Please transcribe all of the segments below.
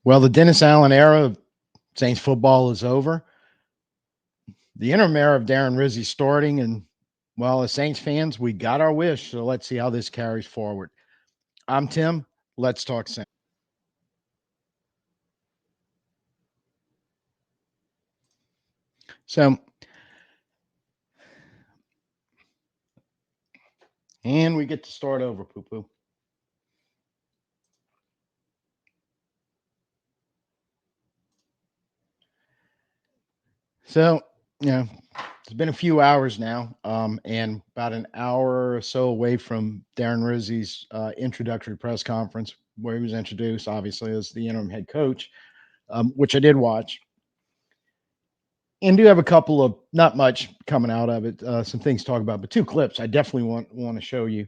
Well, the Dennis Allen era of Saints football is over. The interim era of Darren Rizzi starting, and well, as Saints fans, we got our wish. So let's see how this carries forward. I'm Tim. Let's talk Saints. So, and we get to start over, poo poo. So, you know, it's been a few hours now, and about an hour or so away from Darren Rizzi's introductory press conference, where he was introduced, obviously, as the interim head coach, which I did watch. And do have a couple of not much coming out of it, some things to talk about, but two clips I definitely want to show you.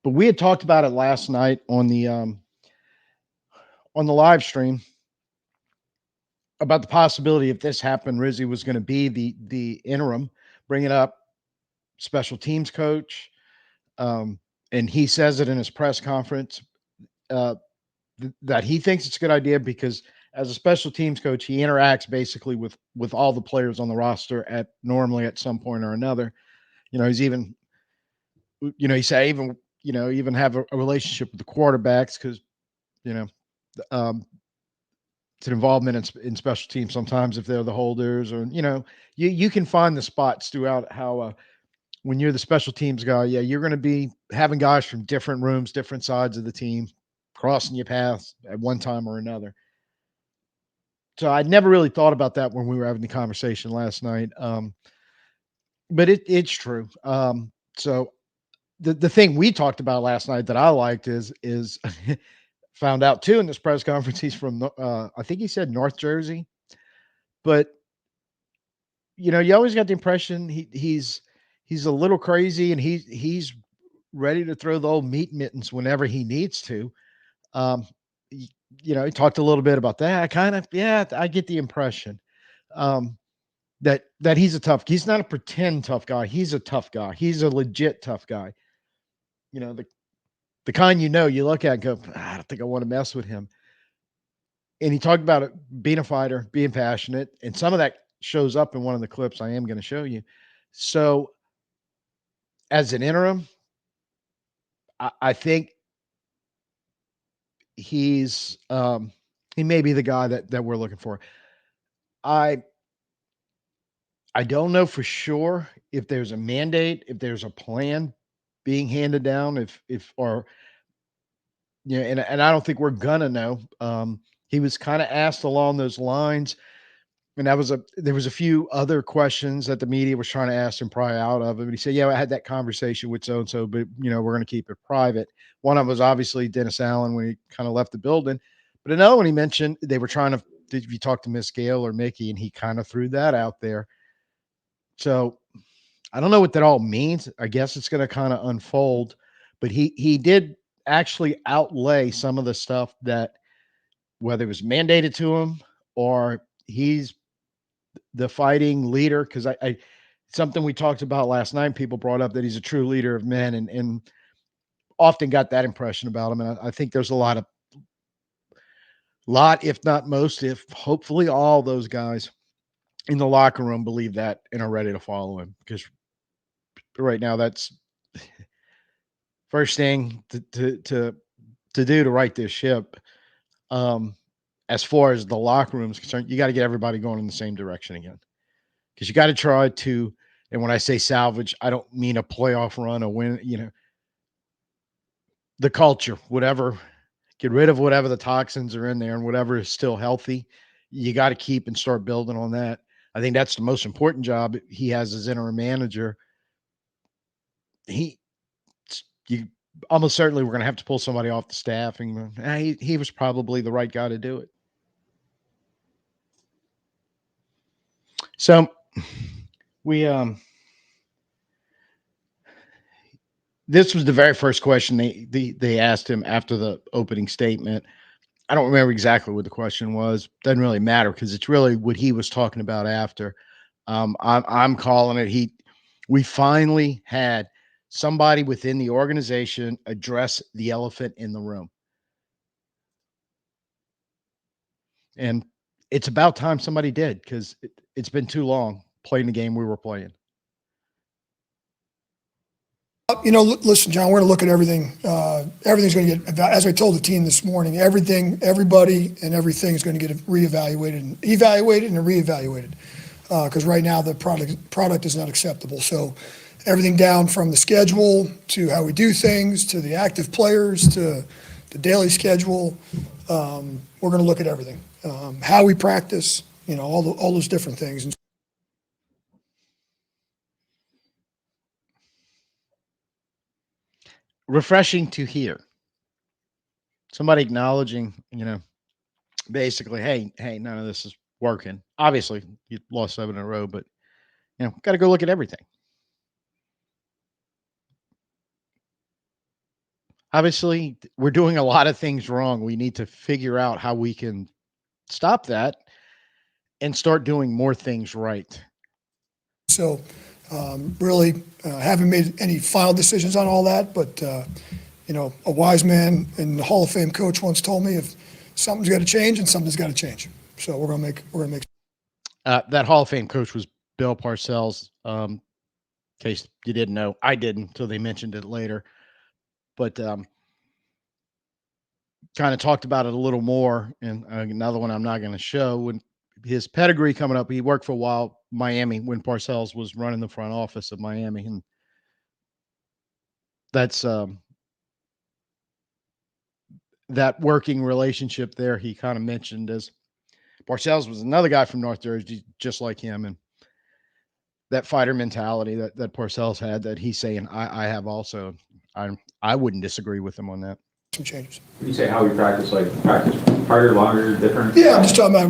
But we had talked about it last night on the live stream about the possibility if this happened, Rizzi was going to be the interim, bringing up special teams coach, and he says it in his press conference uh, that he thinks it's a good idea because as a special teams coach, he interacts basically with all the players on the roster at normally at some point or another. You know, he's even, he said even have a relationship with the quarterbacks because you know, um, it's an involvement in special teams sometimes if they're the holders or you can find the spots throughout how when you're the special teams guy, yeah, you're going to be having guys from different rooms, different sides of the team crossing your paths at one time or another. So I'd never really thought about that when we were having the conversation last night. But it's true. So the thing we talked about last night that I liked is found out too in this press conference. He's from I think he said North Jersey, but you always got the impression he's a little crazy and he's ready to throw the old meat mittens whenever he needs to. Um, y- he talked a little bit about that. Kind of, yeah, I get the impression um, that he's a tough. He's not a pretend tough guy. He's a tough guy. He's a legit tough guy. The kind you look at and go, "Ah, I don't think I want to mess with him." And he talked about it being a fighter, being passionate, and some of that shows up in one of the clips I am going to show you. So, as an interim, I think he may be the guy that we're looking for. I I don't know for sure if there's a mandate, if there's a plan being handed down, if or and I don't think we're gonna know. He was kind of asked along those lines, and there was a few other questions that the media was trying to ask him prior out of it. But he said, "Yeah, I had that conversation with so and so, but we're going to keep it private." One of them was obviously Dennis Allen when he kind of left the building, but another one he mentioned they were trying to. Did you talk to Miss Gail or Mickey? And he kind of threw that out there. So I don't know what that all means. I guess it's going to kind of unfold, but he did actually outlay some of the stuff that whether it was mandated to him or he's the fighting leader because I something we talked about last night. People brought up that he's a true leader of men, and often got that impression about him. And I think there's a lot, if not most, if hopefully all those guys in the locker room believe that and are ready to follow him because right now that's first thing to do to right this ship. Um, as far as the locker room is concerned, you got to get everybody going in the same direction again because you got to try to. And when I say salvage, I don't mean a playoff run, a win. The culture, whatever. Get rid of whatever the toxins are in there, and whatever is still healthy. You got to keep and start building on that. I think that's the most important job he has as interim manager. He, you almost certainly we're going to have to pull somebody off the staff, and he was probably the right guy to do it. So we this was the very first question they asked him after the opening statement. I don't remember exactly what the question was. Doesn't really matter because it's really what he was talking about after. I'm calling it. We finally had somebody within the organization address the elephant in the room. And it's about time somebody did, because it's been too long playing the game we were playing. Listen, John, we're going to look at everything. Everything's going to get, as I told the team this morning, everything, everybody, and everything is going to get reevaluated and reevaluated. Because right now the product is not acceptable. So everything down from the schedule to how we do things to the active players to the daily schedule, we're going to look at everything. How we practice, all those different things. Refreshing to hear somebody acknowledging, basically, hey, none of this is working. Obviously, you lost 7 in a row, but got to go look at everything. Obviously, we're doing a lot of things wrong. We need to figure out how we can stop that and start doing more things right. So, really haven't made any final decisions on all that, but a wise man and the Hall of Fame coach once told me if something's got to change and something's got to change. So we're gonna make. That Hall of Fame coach was Bill Parcells. In case you didn't know, I didn't until they mentioned it later. But kind of talked about it a little more. And another one I'm not going to show. When his pedigree coming up, he worked for a while Miami when Parcells was running the front office of Miami, and that's that working relationship there. He kind of mentioned as Parcells was another guy from North Jersey, just like him, and that fighter mentality that Parcells had, that he's saying I have also. I wouldn't disagree with him on that. Some changes. You say how we practice, like practice harder, longer, different? Yeah, I'm just talking about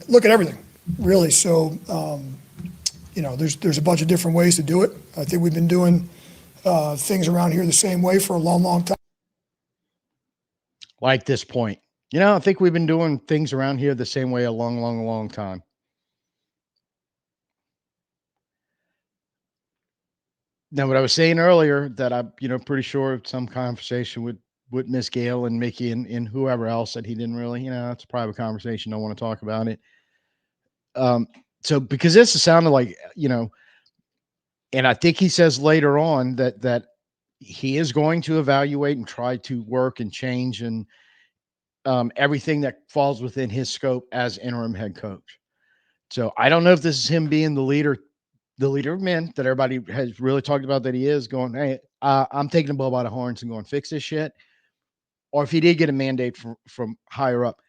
look at everything, really. So there's a bunch of different ways to do it. I think we've been doing things around here the same way for a long time. Like this point, I think we've been doing things around here the same way a long time. Now, what I was saying earlier, that I'm, pretty sure some conversation with Miss Gail and Mickey and whoever else, that he didn't really, it's a private conversation. Don't want to talk about it. So because this is sounding like, and I think he says later on that he is going to evaluate and try to work and change and everything that falls within his scope as interim head coach. So I don't know if this is him being the leader of men that everybody has really talked about, that he is going, hey, I'm taking the bull by the horns and going fix this shit. Or if he did get a mandate from higher up.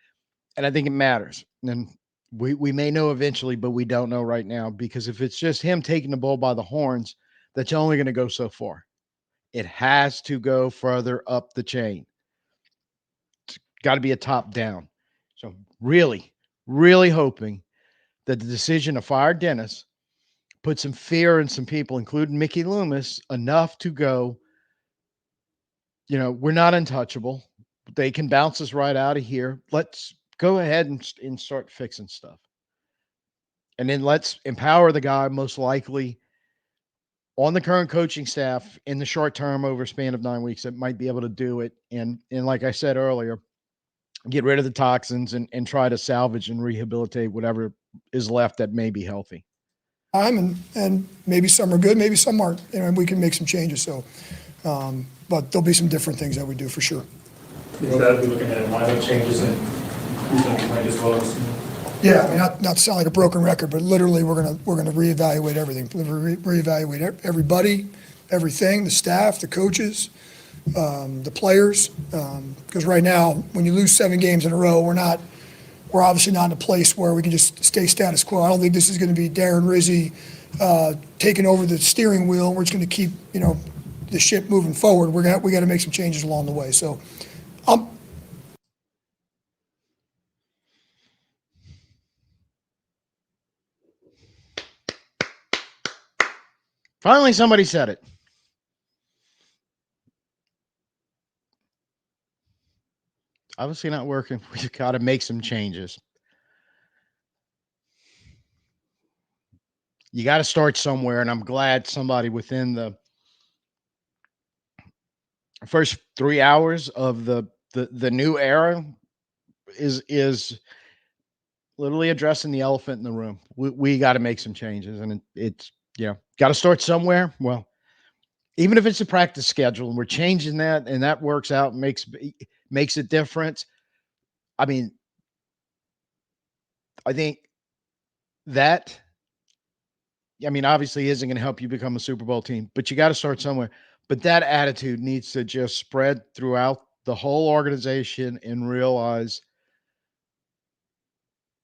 And I think it matters. And we may know eventually, but we don't know right now, because if it's just him taking the bull by the horns, that's only going to go so far. It has to go further up the chain. It's got to be a top down. So really, really hoping that the decision to fire Dennis put some fear in some people, including Mickey Loomis, enough to go, we're not untouchable. They can bounce us right out of here. Let's go ahead and start fixing stuff. And then let's empower the guy most likely on the current coaching staff in the short term, over a span of 9 weeks, that might be able to do it. And like I said earlier, get rid of the toxins and try to salvage and rehabilitate whatever is left that may be healthy. And maybe some are good, maybe some aren't, and we can make some changes. So, but there'll be some different things that we do for sure. Is that looking at minor changes in who's going to play as well as? Yeah, I mean, not to sound like a broken record, but literally we're gonna reevaluate everything, reevaluate everybody, everything, the staff, the coaches, the players, because right now when you lose 7 games in a row, we're obviously not in a place where we can just stay status quo. I don't think this is going to be Darren Rizzi taking over the steering wheel, and we're just going to keep the ship moving forward. We got to make some changes along the way. So. Finally, somebody said it. Obviously not working. We've got to make some changes. You got to start somewhere, and I'm glad somebody within the first 3 hours of the new era is literally addressing the elephant in the room. We got to make some changes, and it's got to start somewhere. Well, even if it's a practice schedule, and we're changing that, and that works out, and makes a difference. I mean, I think that. I mean, obviously, isn't going to help you become a Super Bowl team, but you got to start somewhere. But that attitude needs to just spread throughout the whole organization and realize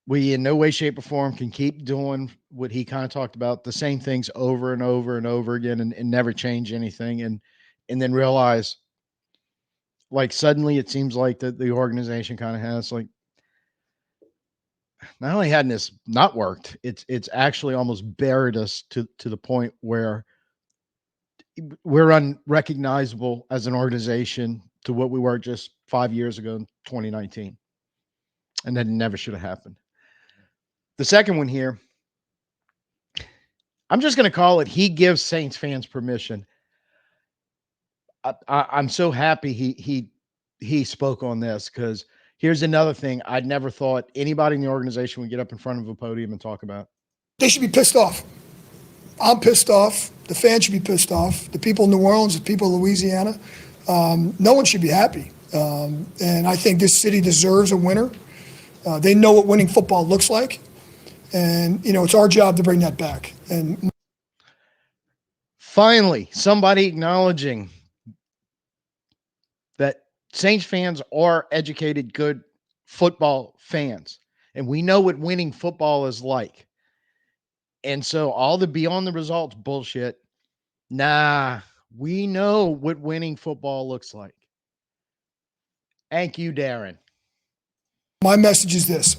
we in no way, shape, or form can keep doing what he kind of talked about, the same things over and over and over again and never change anything. And then realize, like, suddenly it seems like the organization kind of has, like, not only hadn't this not worked, it's actually almost buried us to the point where we're unrecognizable as an organization to what we were just 5 years ago in 2019. And that never should have happened. The second one here, I'm just going to call it, he gives Saints fans permission. I'm so happy he spoke on this, because here's another thing I'd never thought anybody in the organization would get up in front of a podium and talk about. They should be pissed off. I'm pissed off. The fans should be pissed off. The people in New Orleans, the people of Louisiana, no one should be happy. And I think this city deserves a winner. They know what winning football looks like. And, it's our job to bring that back. And finally, somebody acknowledging that Saints fans are educated, good football fans. And we know what winning football is like. And so all the beyond the results bullshit, nah, we know what winning football looks like. Thank you, Darren. My message is this.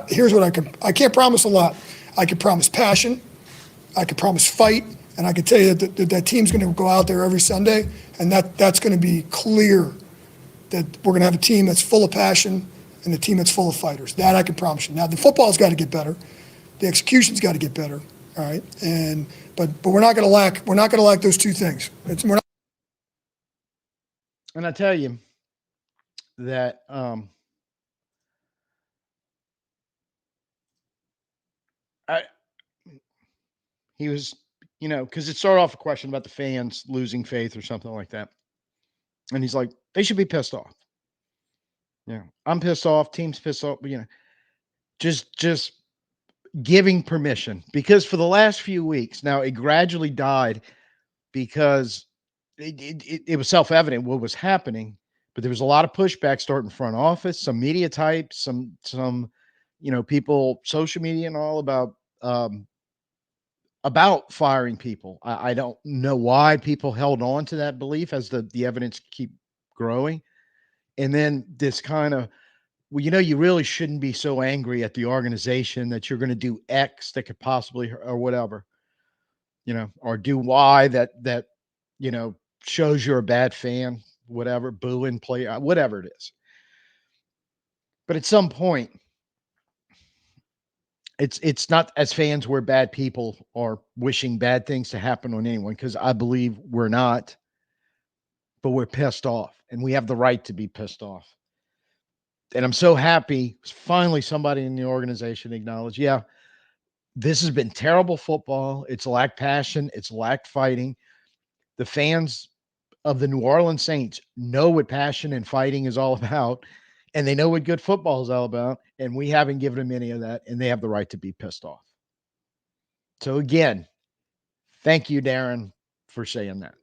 Here's what I can't promise a lot. I can promise passion. I can promise fight. And I can tell you that team's going to go out there every Sunday, and that's going to be clear that we're going to have a team that's full of passion and a team that's full of fighters. That I can promise you. Now, the football's got to get better. The execution's got to get better. All right. But we're not going to lack those two things. And I tell you that he was, because it started off a question about the fans losing faith or something like that. And he's like, they should be pissed off. Yeah, I'm pissed off. Team's pissed off. But, just giving permission, because for the last few weeks now, it gradually died because it was self-evident what was happening, but there was a lot of pushback starting front office, some media types, some people, social media and all about firing people. I don't know why people held on to that belief as the evidence keep growing. And then this kind of, well, you really shouldn't be so angry at the organization that you're going to do X that could possibly, or whatever, or do Y that shows you're a bad fan, whatever, boo and play, whatever it is. But at some point, it's not, as fans, we're bad people or wishing bad things to happen on anyone, because I believe we're not, but we're pissed off, and we have the right to be pissed off. And I'm so happy finally somebody in the organization acknowledged, yeah, this has been terrible football. It's lacked passion. It's lacked fighting. The fans of the New Orleans Saints know what passion and fighting is all about, and they know what good football is all about, and we haven't given them any of that, and they have the right to be pissed off. So again, thank you, Darren, for saying that.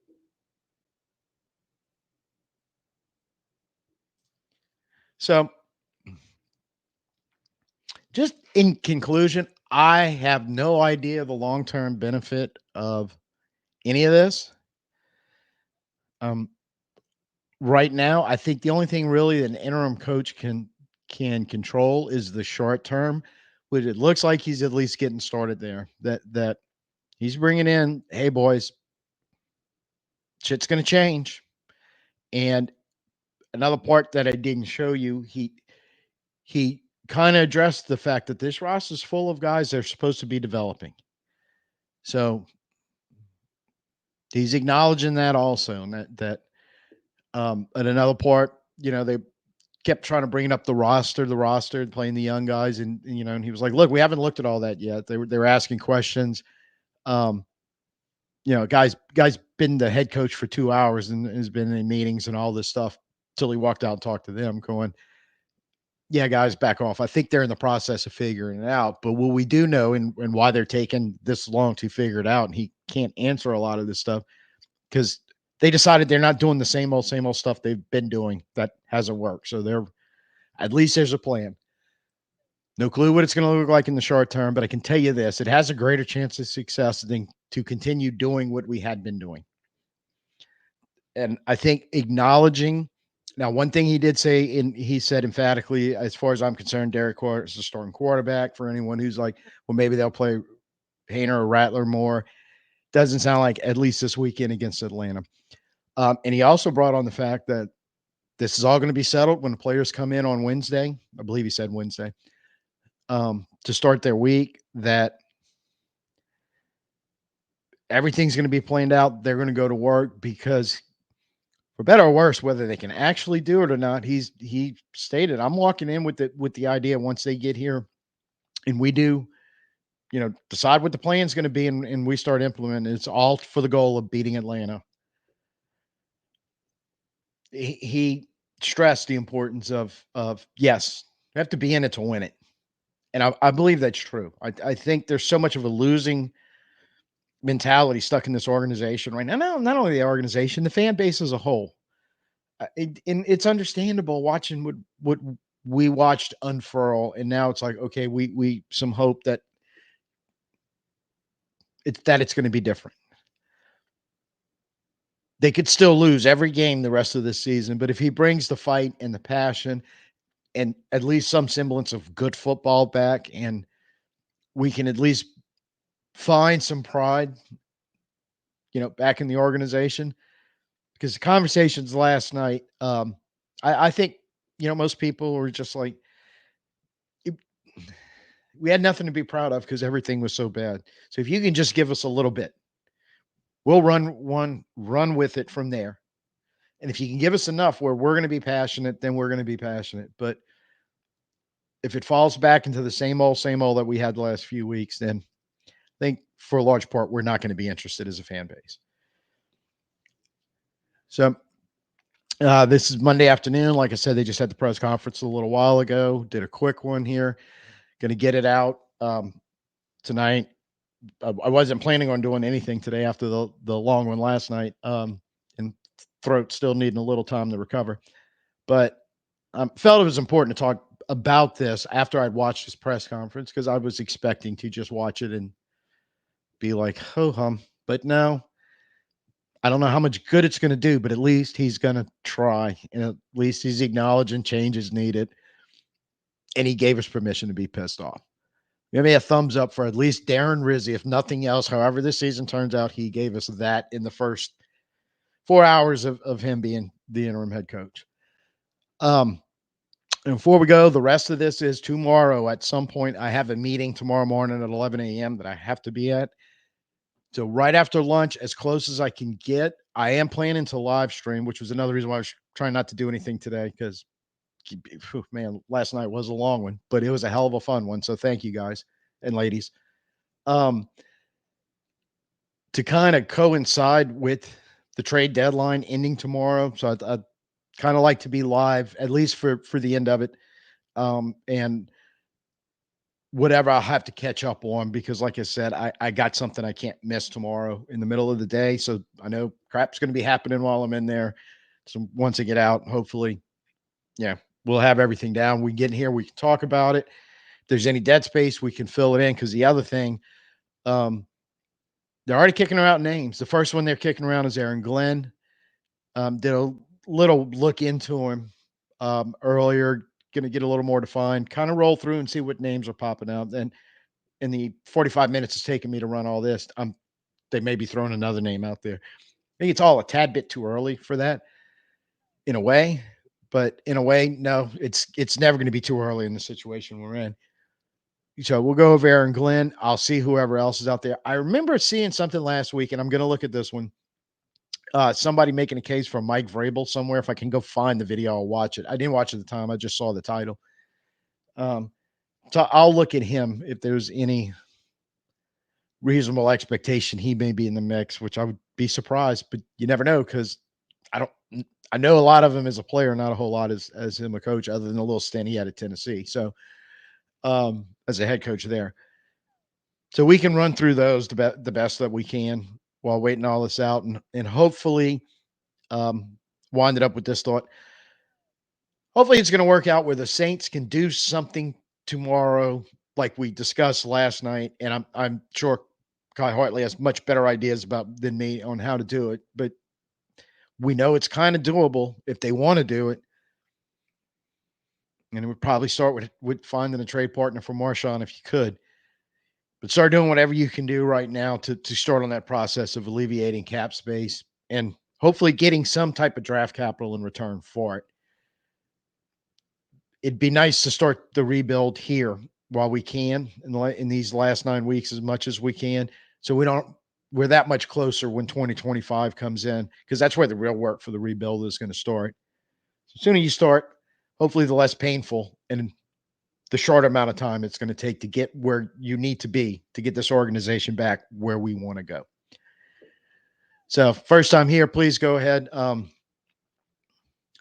So just in conclusion, I have no idea the long-term benefit of any of this. Right now, I think the only thing really an interim coach can control is the short term, which it looks like he's at least getting started there. That he's bringing in, hey boys, shit's going to change. And another part that I didn't show you, he kind of addressed the fact that this roster is full of guys that are supposed to be developing. So he's acknowledging that also, and that at another part, they kept trying to bring up the roster, playing the young guys. And he was like, look, we haven't looked at all that yet. They were asking questions. Guys been the head coach for 2 hours and has been in meetings and all this stuff till he walked out and talked to them going, yeah, guys, back off. I think they're in the process of figuring it out. But what we do know and why they're taking this long to figure it out, and he can't answer a lot of this stuff because they decided they're not doing the same old stuff they've been doing that hasn't worked. So at least there's a plan. No clue what it's going to look like in the short term, but I can tell you this, it has a greater chance of success than to continue doing what we had been doing. And I think acknowledging now, one thing he did say, and he said emphatically, as far as I'm concerned, Derek Carr is the starting quarterback. For anyone who's like, well, maybe they'll play Hayner or Rattler more. Doesn't sound like, at least this weekend against Atlanta. And he also brought on the fact that this is all going to be settled when the players come in on Wednesday. I believe he said Wednesday, to start their week, that everything's going to be planned out. They're going to go to work because, for better or worse, whether they can actually do it or not, he stated, I'm walking in with the idea once they get here and we do, decide what the plan is going to be and we start implementing, it's all for the goal of beating Atlanta. He stressed the importance of yes, you have to be in it to win it. And I believe that's true. I think there's so much of a losing mentality stuck in this organization right now. Not only the organization, the fan base as a whole. And it's understandable watching what we watched unfurl, and now it's like, okay, we some hope that it's going to be different. They could still lose every game the rest of this season, but if he brings the fight and the passion and at least some semblance of good football back, and we can at least find some pride, back in the organization, because the conversations last night, I think, most people were just like, we had nothing to be proud of because everything was so bad. So if you can just give us a little bit, we'll run with it from there. And if you can give us enough where we're going to be passionate, then we're going to be passionate. But if it falls back into the same old that we had the last few weeks, then I think for a large part, we're not going to be interested as a fan base. So this is Monday afternoon. Like I said, they just had the press conference a little while ago, did a quick one here. Going to get it out tonight. I wasn't planning on doing anything today after the long one last night, and throat still needing a little time to recover. But felt it was important to talk about this after I'd watched this press conference, because I was expecting to just watch it and be like, ho hum. But no, I don't know how much good it's going to do, but at least he's going to try, and at least he's acknowledging change is needed. And he gave us permission to be pissed off. Give me a thumbs up for at least Darren Rizzi, if nothing else. However this season turns out, he gave us that in the first 4 hours of him being the interim head coach. And before we go, the rest of this is tomorrow at some point. I have a meeting tomorrow morning at 11 a.m. that I have to be at. So right after lunch, as close as I can get, I am planning to live stream, which was another reason why I was trying not to do anything today, because, man, last night was a long one, but it was a hell of a fun one. So thank you guys and ladies. To kind of coincide with the trade deadline ending tomorrow. So I'd kind of like to be live, at least for the end of it. And whatever I'll have to catch up on, because like I said, I got something I can't miss tomorrow in the middle of the day. So I know crap's going to be happening while I'm in there. So once I get out, hopefully, yeah, we'll have everything down. We get in here, we can talk about it. If there's any dead space, we can fill it in. Because the other thing, they're already kicking around names. The first one they're kicking around is Aaron Glenn. Did a little look into him earlier. Going to get a little more defined, kind of roll through and see what names are popping out. Then in the 45 minutes it's taken me to run all this, they may be throwing another name out there. I think it's all a tad bit too early for that in a way, but in a way, no, it's never going to be too early in the situation we're in. So we'll go over Aaron Glenn. I'll see whoever else is out there. I remember seeing something last week, and I'm going to look at this one. somebody making a case for Mike Vrabel somewhere. If I can go find the video, I'll watch it. I didn't watch it at the time. I just saw the title. So I'll look at him if there's any reasonable expectation he may be in the mix, which I would be surprised, but you never know because I know a lot of him as a player, not a whole lot as him a coach, other than a little stint he had at Tennessee. So as a head coach there. So we can run through those the best that we can while waiting all this out and hopefully wind it up with this thought. Hopefully it's going to work out where the Saints can do something tomorrow like we discussed last night. And I'm sure Kai Hartley has much better ideas than me on how to do it, but we know it's kind of doable if they want to do it. And it would probably start with finding a trade partner for Marshawn if you could. But start doing whatever you can do right now to start on that process of alleviating cap space and hopefully getting some type of draft capital in return for it. It'd be nice to start the rebuild here while we can in these last 9 weeks as much as we can. So we're that much closer when 2025 comes in, because that's where the real work for the rebuild is going to start. So the sooner you start, hopefully the less painful and the shorter amount of time it's going to take to get where you need to be to get this organization back where we want to go. So first time here, please go ahead.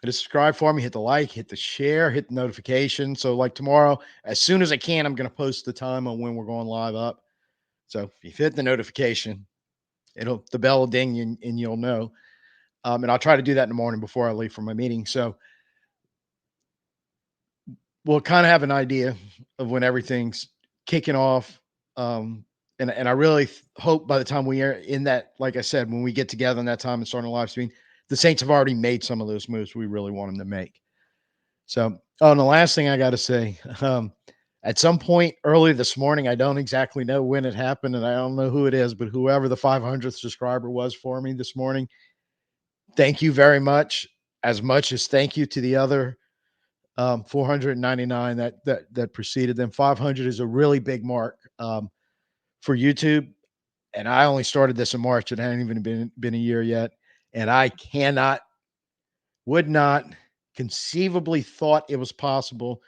Hit subscribe for me, hit the like, hit the share, hit the notification. So like tomorrow, as soon as I can, I'm going to post the time on when we're going live up. So if you hit the notification, the bell will ding and you'll know. And I'll try to do that in the morning before I leave for my meeting. So we'll kind of have an idea of when everything's kicking off. And I really hope by the time we are in that, like I said, when we get together in that time and start a live stream, the Saints have already made some of those moves we really want them to make. So, and the last thing I got to say, at some point early this morning, I don't exactly know when it happened and I don't know who it is, but whoever the 500th subscriber was for me this morning, thank you very much. As much as thank you to the other 499 that preceded them. 500 is a really big mark for YouTube. And I only started this in March. It hadn't even been a year yet. And I would not conceivably thought it was possible.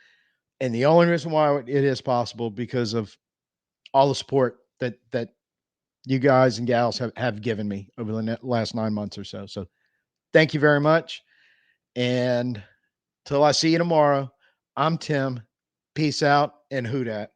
And the only reason why it is possible because of all the support that you guys and gals have given me over the last 9 months or so. So thank you very much. And till I see you tomorrow, I'm Tim. Peace out and hoot at.